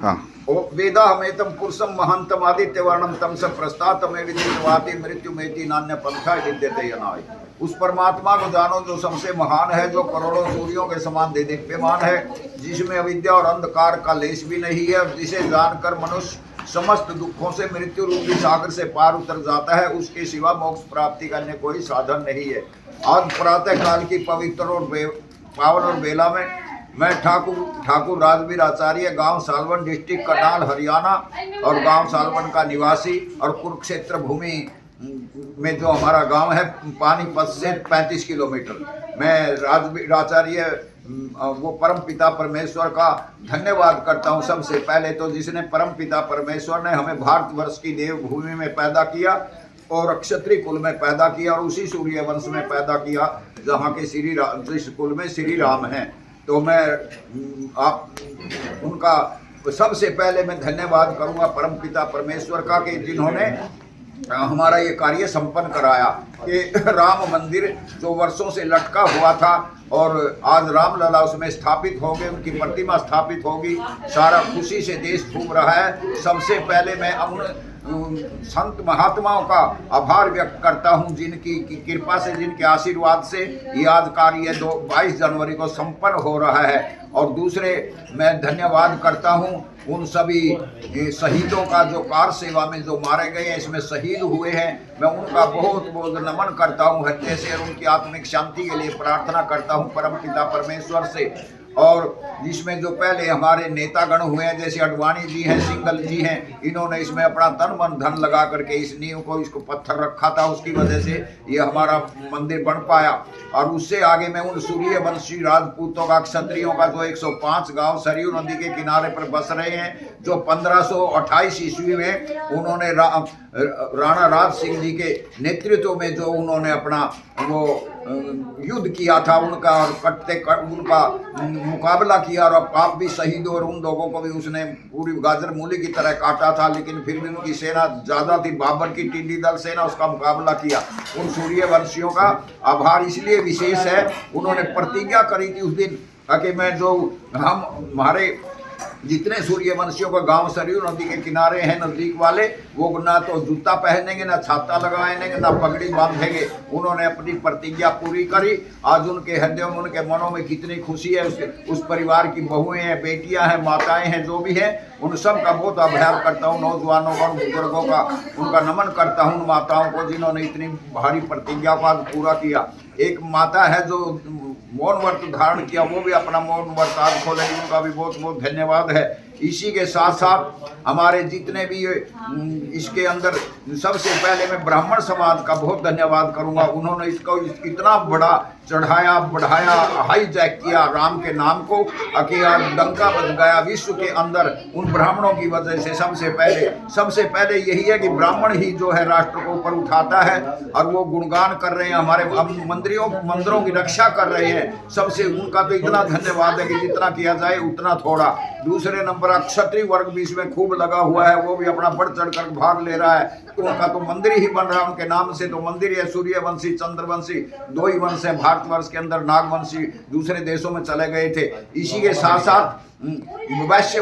हाँ। ओ वेदा हमेतम पुरुषम महंतम आदित्य वर्णम तम स प्रस्तातमे विदितवाति मृत्यु मेति नान्य पंथा विद्यते यनाय। उस परमात्मा को जानो जो सबसे महान है, जो करोड़ों सूर्यों के समान दिव्यमान है, जिसमें अविद्या और अंधकार का लेश भी नहीं है, और जिसे जानकर मनुष्य समस्त दुखों से मृत्यु रूपी सागर से पार उतर जाता है। उसके सिवा मोक्ष प्राप्ति का अन्य कोई साधन नहीं है। आज प्रातः काल की पवित्र और पावन और बेला में मैं ठाकुर राजवीर आचार्य, गांव सालवन, डिस्ट्रिक्ट करनाल, हरियाणा, और गांव सालवन का निवासी, और कुरुक्षेत्र भूमि में जो हमारा गांव है पानीपत से 35 किलोमीटर, मैं राजवीर आचार्य वो परम पिता परमेश्वर का धन्यवाद करता हूँ। सबसे पहले तो जिसने परम पिता परमेश्वर ने हमें भारतवर्ष की देवभूमि में पैदा किया और क्षत्रिय कुल में पैदा किया, और उसी सूर्य वंश में पैदा किया जहाँ के श्री राम, जिस कुल में श्री राम हैं। तो मैं आप उनका सबसे पहले मैं धन्यवाद करूंगा परम पिता परमेश्वर का, कि जिन्होंने हमारा ये कार्य संपन्न कराया कि राम मंदिर जो वर्षों से लटका हुआ था और आज रामलला उसमें स्थापित हो गए, उनकी प्रतिमा स्थापित होगी, सारा खुशी से देश घूम रहा है। सबसे पहले मैं संत महात्माओं का आभार व्यक्त करता हूं, जिनकी कृपा से, जिनके आशीर्वाद से ये आज कार्य 22 जनवरी को संपन्न हो रहा है। और दूसरे मैं धन्यवाद करता हूं उन सभी शहीदों का जो कार सेवा में जो मारे गए हैं, इसमें शहीद हुए हैं, मैं उनका बहुत बहुत नमन करता हूं हृदय से, और उनकी आत्मिक शांति के लिए प्रार्थना करता हूं परम पिता परमेश्वर से। और जिसमें जो पहले हमारे नेतागण हुए हैं, जैसे अडवाणी जी हैं, सिंघल जी हैं, इन्होंने इसमें अपना तन मन धन लगा करके इस नींव को, इसको पत्थर रखा था, उसकी वजह से ये हमारा मंदिर बन पाया। और उससे आगे मैं उन सूर्यवंशी राजपूतों का, क्षत्रियों का, जो 105 गांव सरयू नदी के किनारे पर बस रहे हैं, जो 1528 ईस्वी में उन्होंने राणा राज सिंह जी के नेतृत्व में जो उन्होंने अपना वो युद्ध किया था, उनका और उनका मुकाबला किया, और आप भी शहीद, और उन लोगों को भी उसने पूरी गाजर मूली की तरह काटा था, लेकिन फिर भी उनकी सेना ज़्यादा थी, बाबर की टिड्डी दल सेना, उसका मुकाबला किया। उन सूर्यवंशियों का आभार इसलिए विशेष है, उन्होंने प्रतिज्ञा करी थी उस दिन कि मैं जो हमारे जितने सूर्यवंशियों का गांव सरयू नदी के किनारे हैं नजदीक वाले, वो ना तो जूता पहनेंगे, ना छाता लगाएंगे, ना पगड़ी बांधेंगे। उन्होंने अपनी प्रतिज्ञा पूरी करी। आज उनके हृदय में, उनके मनों में कितनी खुशी है। उस परिवार की बहुएं हैं, बेटियां हैं, माताएं हैं, जो भी हैं, उन सब का बहुत आभार करता हूँ। नौजवानों का, बुजुर्गों का उनका नमन करता हूँ, उन माताओं को जिन्होंने इतनी भारी प्रतिज्ञा को आज पूरा किया। एक माता है जो मौन व्रत धारण किया, वो भी अपना मौन व्रत आज खोलेगी, उनका भी बहुत बहुत धन्यवाद है। इसी के साथ साथ हमारे जितने भी इसके अंदर, सबसे पहले मैं ब्राह्मण समाज का बहुत धन्यवाद करूंगा। उन्होंने इसको इतना बड़ा चढ़ाया, बढ़ाया, हाईजैक किया राम के नाम को, कि डंका बज गया विश्व के अंदर उन ब्राह्मणों की वजह से। सबसे पहले यही है कि ब्राह्मण ही जो है राष्ट्र को ऊपर उठाता है, और वो गुणगान कर रहे हैं, हमारे मंदिरों की रक्षा कर रहे हैं। सबसे उनका तो इतना धन्यवाद है कि जितना किया जाए उतना थोड़ा। दूसरे नंबर क्षत्रिय वर्ग भी इसमें खूब लगा हुआ है, वो भी अपना बढ़ चढ़ कर भाग ले रहा है। उनका तो मंदिर ही बन रहा है, उनके नाम से तो मंदिर है। सूर्यवंशी, चंद्रवंशी, दो ही वंश है भारतवर्ष के अंदर, नागवंशी दूसरे देशों में चले गए थे। इसी के साथ साथ वैश्य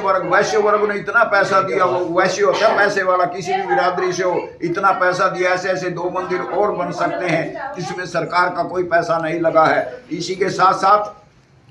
वर्ग ने इतना पैसा दिया, वो वैश्य होता है पैसे वाला, किसी भी बिरादरी से हो, इतना पैसा दिया, ऐसे ऐसे 2 मंदिर और बन सकते हैं, जिसमें सरकार का कोई पैसा नहीं लगा है। इसी के साथ साथ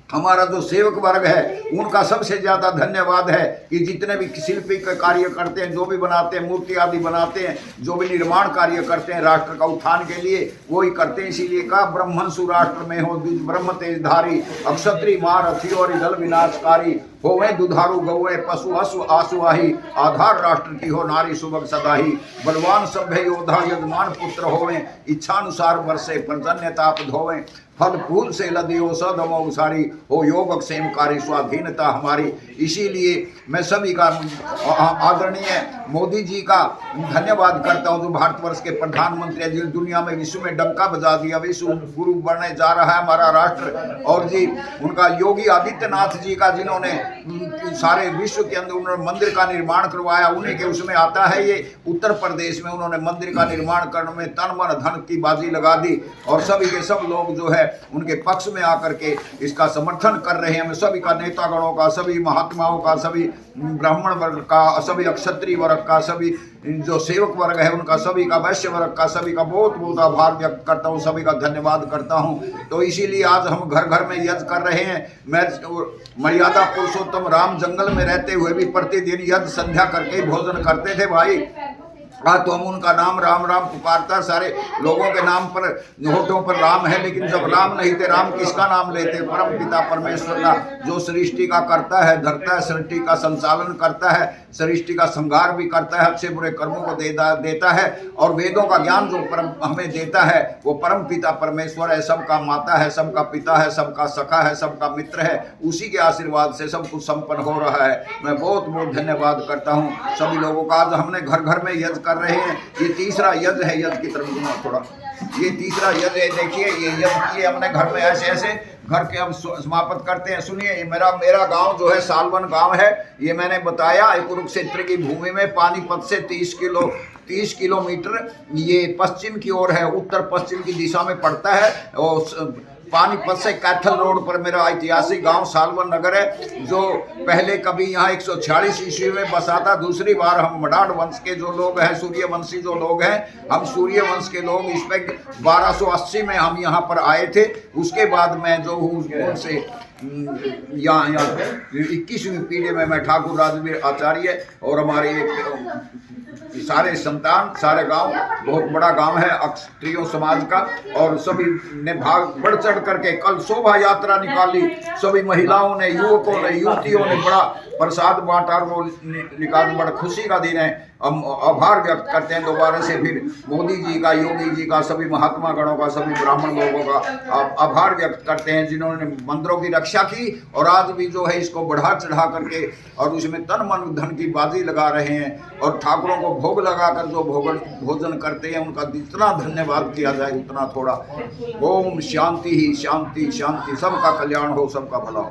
हमारा जो सेवक वर्ग है, उनका सबसे ज़्यादा धन्यवाद है कि जितने भी शिल्पी का कार्य करते हैं, जो भी बनाते हैं, मूर्ति आदि बनाते हैं, जो भी निर्माण कार्य करते हैं राष्ट्र का उत्थान के लिए, वो ही करते हैं। इसीलिए कहा ब्रह्मन सुराष्ट्र में हो द्विज ब्रह्म तेजधारी, अक्षत्री महारथी और दल विनाशकारी, होवे दुधारू गौए पशु अश्व आसुआही, आधार राष्ट्र की हो नारी सुबह सदाही, बलवान सभ्य योद्धा यजमान पुत्र होवे, इच्छानुसार वर्षे पर्जन्यताप धोवे, फल फूल से लदी औषध सारी हो योग क्षेमकारी स्वाधीनता हमारी। इसीलिए मैं सभी का आदरणीय मोदी जी का धन्यवाद करता हूं, जो भारतवर्ष के प्रधानमंत्री हैं, जिस दुनिया में विश्व में डंका बजा दिया, विश्व गुरु बनने जा रहा है हमारा राष्ट्र। और जी उनका योगी आदित्यनाथ जी का, जिन्होंने सारे विश्व के अंदर उन्होंने मंदिर का निर्माण करवाया, उन्हीं के उसमें आता है। ये उत्तर प्रदेश में उन्होंने मंदिर का निर्माण करने में तन मन धन की बाजी लगा दी और सभी के सब लोग जो है उनके पक्ष में आकर के इसका समर्थन कर रहे हैं। मैं सभी का, नेतागणों का, सभी महात्माओं का, सभी ब्राह्मण वर्ग का, सभी क्षत्रिय वर्ग का, सभी जो सेवक वर्ग है उनका, सभी का, वैश्य वर्ग का, सभी का बहुत बहुत आभार व्यक्त करता हूँ, सभी का धन्यवाद करता हूँ। तो इसीलिए आज हम घर घर में यज्ञ कर रहे हैं। मैं मर्यादा पुरुषोत्तम राम जंगल में रहते हुए भी प्रतिदिन यज्ञ संध्या करके भोजन करते थे भाई। तो हम उनका नाम राम राम पुकारता, सारे लोगों के नाम पर होठों पर राम है, लेकिन जब राम नहीं थे, राम किसका नाम लेते? परम पिता परमेश्वर का, जो सृष्टि का करता है, धरता है, सृष्टि का संचालन करता है, सृष्टि का संहार भी करता है, अच्छे बुरे कर्मों को देता है और वेदों का ज्ञान जो परम हमें देता है वो परम पिता परमेश्वर है। सबका माता है, सबका पिता है, सबका सखा है, सबका मित्र है। उसी के आशीर्वाद से सब कुछ संपन्न हो रहा है। मैं बहुत बहुत धन्यवाद करता हूँ सभी लोगों का। आज हमने घर घर में यज्ञ कर रहे हैं। ये तीसरा यज्ञ है, यज्ञ की तरफ घुमा थोड़ा, ये तीसरा यज्ञ है। देखिए ये यज्ञ किए हमने घर में, ऐसे ऐसे घर के हम समाप्त करते हैं। सुनिए, ये मेरा गांव जो है सालवन गांव है। ये मैंने बताया कुरुक्षेत्र की भूमि में पानीपत से 30 किलोमीटर ये पश्चिम की ओर है, उत्तर पश्चिम की दिशा में पड़ता है। और पानीपत से कैथल रोड पर मेरा ऐतिहासिक गांव सालवन नगर है, जो पहले कभी यहाँ 146 ईस्वी में बसा था। दूसरी बार हम मडाड वंश के जो लोग हैं, सूर्यवंशी जो लोग हैं, हम सूर्यवंश के लोग, इस पे 1280 में हम यहाँ पर आए थे। उसके बाद मैं जो हूँ उनसे यहाँ 21वीं पीढ़ी में मैं ठाकुर राजवीर आचार्य और हमारे सारे संतान, सारे गांव, बहुत बड़ा गांव है क्षत्रियों समाज का, और सभी ने भाग बढ़ चढ़ करके कल शोभा यात्रा निकाली। सभी महिलाओं ने, युवकों ने, युवतियों ने बड़ा प्रसाद बांटा और वो निकाल, बड़ा खुशी का दिन है। हम आभार व्यक्त करते हैं दोबारा से फिर मोदी जी का, योगी जी का, सभी महात्मा गणों का, सभी ब्राह्मण लोगों का आभार व्यक्त करते हैं जिन्होंने मंदिरों की रक्षा की और आज भी जो है इसको बढ़ा चढ़ा करके और उसमें तन मन धन की बाजी लगा रहे हैं। और ठाकुरों को भोग लगाकर जो भोजन करते हैं उनका जितना धन्यवाद किया जाए उतना थोड़ा। ओम शांति ही शांति शांति, सबका कल्याण हो, सबका भला हो।